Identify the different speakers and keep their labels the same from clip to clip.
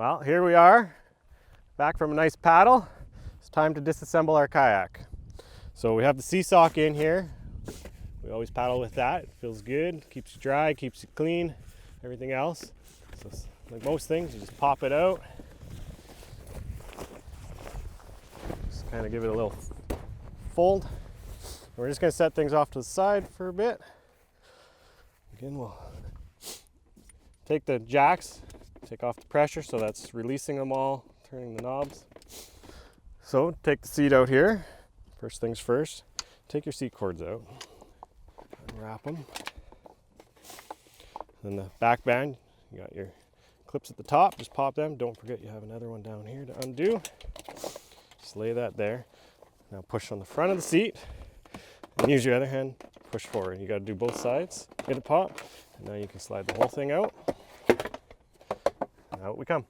Speaker 1: Well, here we are, back from a nice paddle. It's time to disassemble our kayak. So we have the C-sock in here. We always paddle with that. It feels good, keeps it dry, keeps it clean, everything else. So like most things, you just pop it out. Just kind of give it a little fold. We're just going to set things off to the side for a bit. Again, we'll take the jacks, take off the pressure, so that's releasing them all, turning the knobs. So take the seat out here. First things first, take your seat cords out, unwrap them. Then the back band, you got your clips at the top, just pop them. Don't forget you have another one down here to undo. Just lay that there. Now push on the front of the seat and use your other hand, push forward. You got to do both sides, get it pop, and now you can slide the whole thing out. Out we come.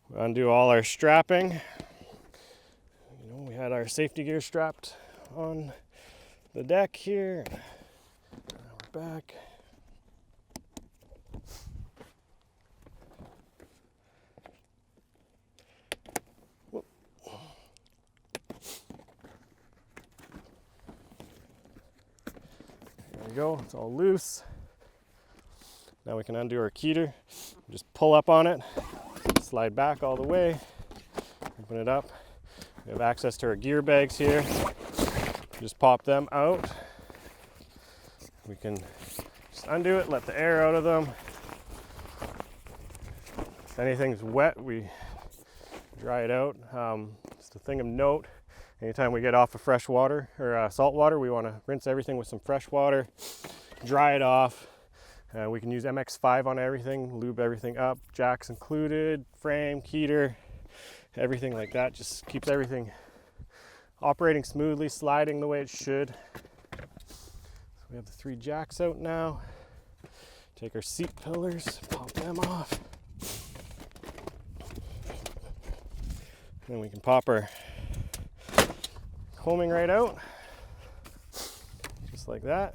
Speaker 1: We undo all our strapping. We had our safety gear strapped on the deck here. Now we're back. Whoop. There we go, it's all loose. Now we can undo our keeter. Just pull up on it, slide back all the way, open it up. We have access to our gear bags here. Just pop them out. We can just undo it, let the air out of them. If anything's wet, we dry it out. Just a thing of note, anytime we get off of fresh water or salt water, we want to rinse everything with some fresh water, dry it off. We can use MX5 on everything, lube everything up, jacks included, frame, keeter, everything like that. Just keeps everything operating smoothly, sliding the way it should. So we have the 3 jacks out now. Take our seat pillars, pop them off. Then we can pop our coaming right out, just like that.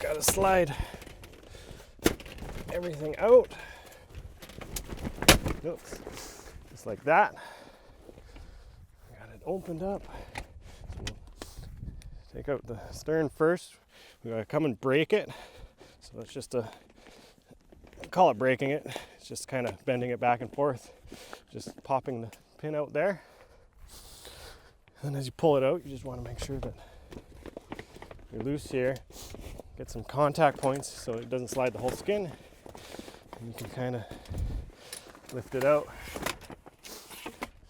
Speaker 1: Got to slide everything out. Oops. Just like that. Got it opened up. So we'll take out the stern first. We gotta come and break it. So it's just call it breaking it. It's just kind of bending it back and forth. Just popping the pin out there. And as you pull it out, you just want to make sure that you're loose here. Get some contact points so it doesn't slide the whole skin. And you can kind of lift it out,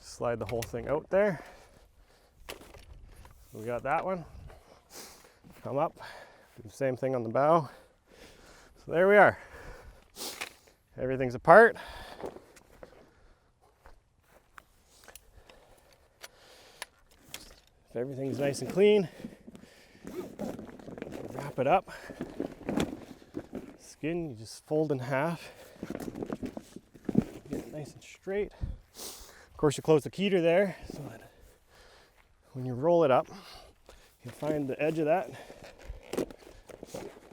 Speaker 1: slide the whole thing out there. So we got that one. Come up, do the same thing on the bow. So there we are. Everything's apart. If everything's nice and clean, wrap it up. Skin, you just fold in half. Get it nice and straight. Of course, you close the keeter there so that when you roll it up, you find the edge of that.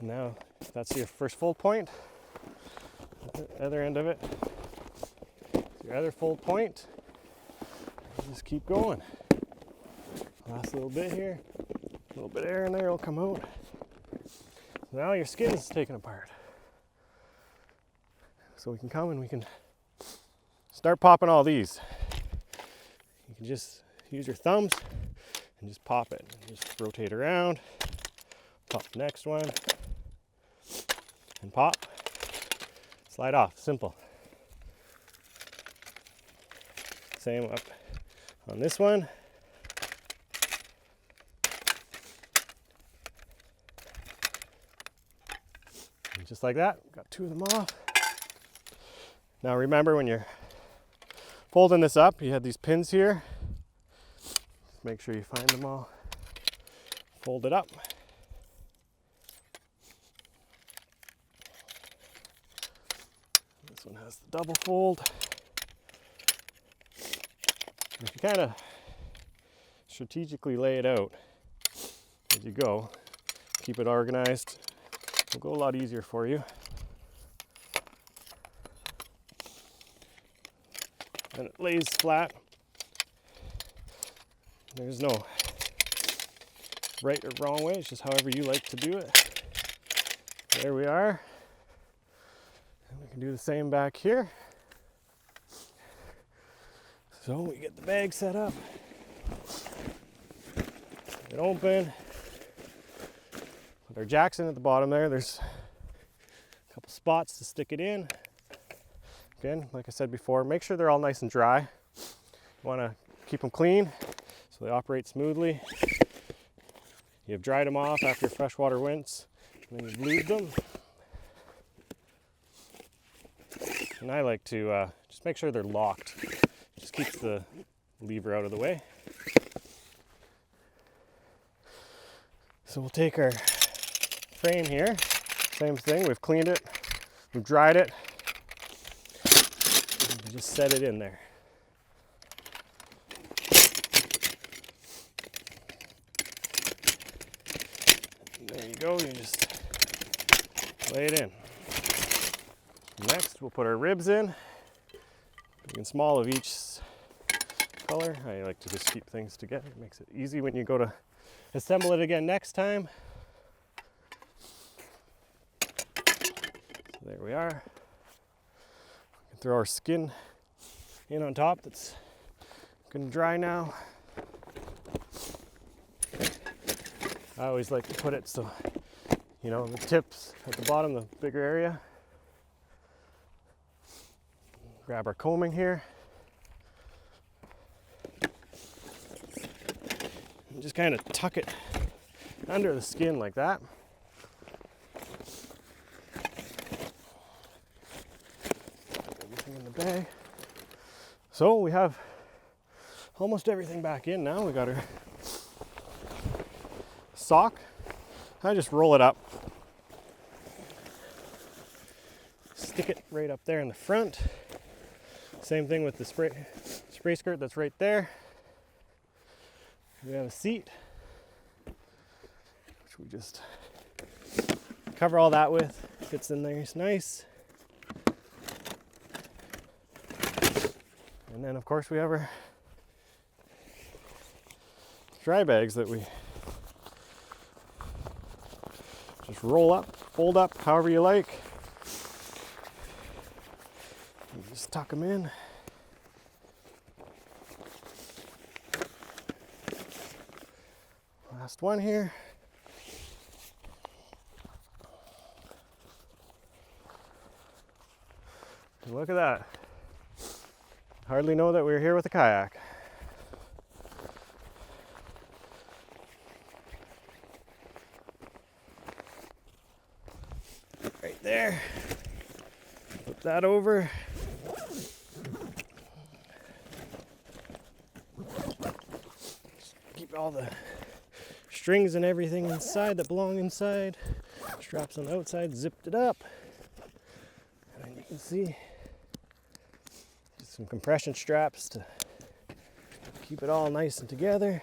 Speaker 1: Now, that's your first fold point. The other end of it, your other fold point. Just keep going. Last little bit here. A little bit of air in there will come out. Now your skin is taken apart. So we can come and we can start popping all these. You can just use your thumbs and just pop it. Just rotate around, pop the next one, and pop. Slide off, simple. Same up on this one. Just like that, got 2 of them off. Now remember, when you're folding this up, you have these pins here. Just make sure you find them all. Fold it up. This one has the double fold. If you kind of strategically lay it out as you go, keep it organized. It'll go a lot easier for you. And it lays flat. There's no right or wrong way, it's just however you like to do it. There we are. And we can do the same back here. So we get the bag set up. Get it open. Put our jacks in at the bottom there. There's a couple spots to stick it in. Again, like I said before, make sure they're all nice and dry. You want to keep them clean so they operate smoothly. You've dried them off after your freshwater rinse, and then you've lubed them. And I like to just make sure they're locked. Just keeps the lever out of the way. So we'll take our frame here, same thing, we've cleaned it, we've dried it, and just set it in there. There you go, you just lay it in. Next, we'll put our ribs in, big and small of each color. I like to just keep things together. It makes it easy when you go to assemble it again next time. So there we are. We can throw our skin in on top. That's going to dry now. I always like to put it so, you know, the tips at the bottom, the bigger area. Grab our combing here. And just kind of tuck it under the skin like that. Everything in the bag. So we have almost everything back in now. We got our sock. I just roll it up. Stick it right up there in the front. Same thing with the spray skirt that's right there. We have a seat, which we just cover all that with. Fits in there, it's nice. And then of course we have our dry bags that we just roll up, fold up, however you like. You just tuck them in. Last one here. And look at that. Hardly know that we're here with a kayak. Right there. Flip that over. Keep all the strings and everything inside that belong inside. Straps on the outside, zipped it up. And you can see just some compression straps to keep it all nice and together.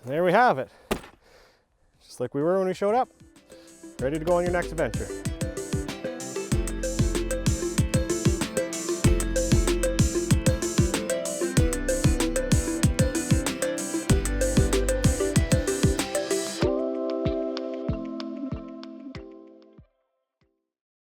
Speaker 1: And there we have it. Just like we were when we showed up. Ready to go on your next adventure.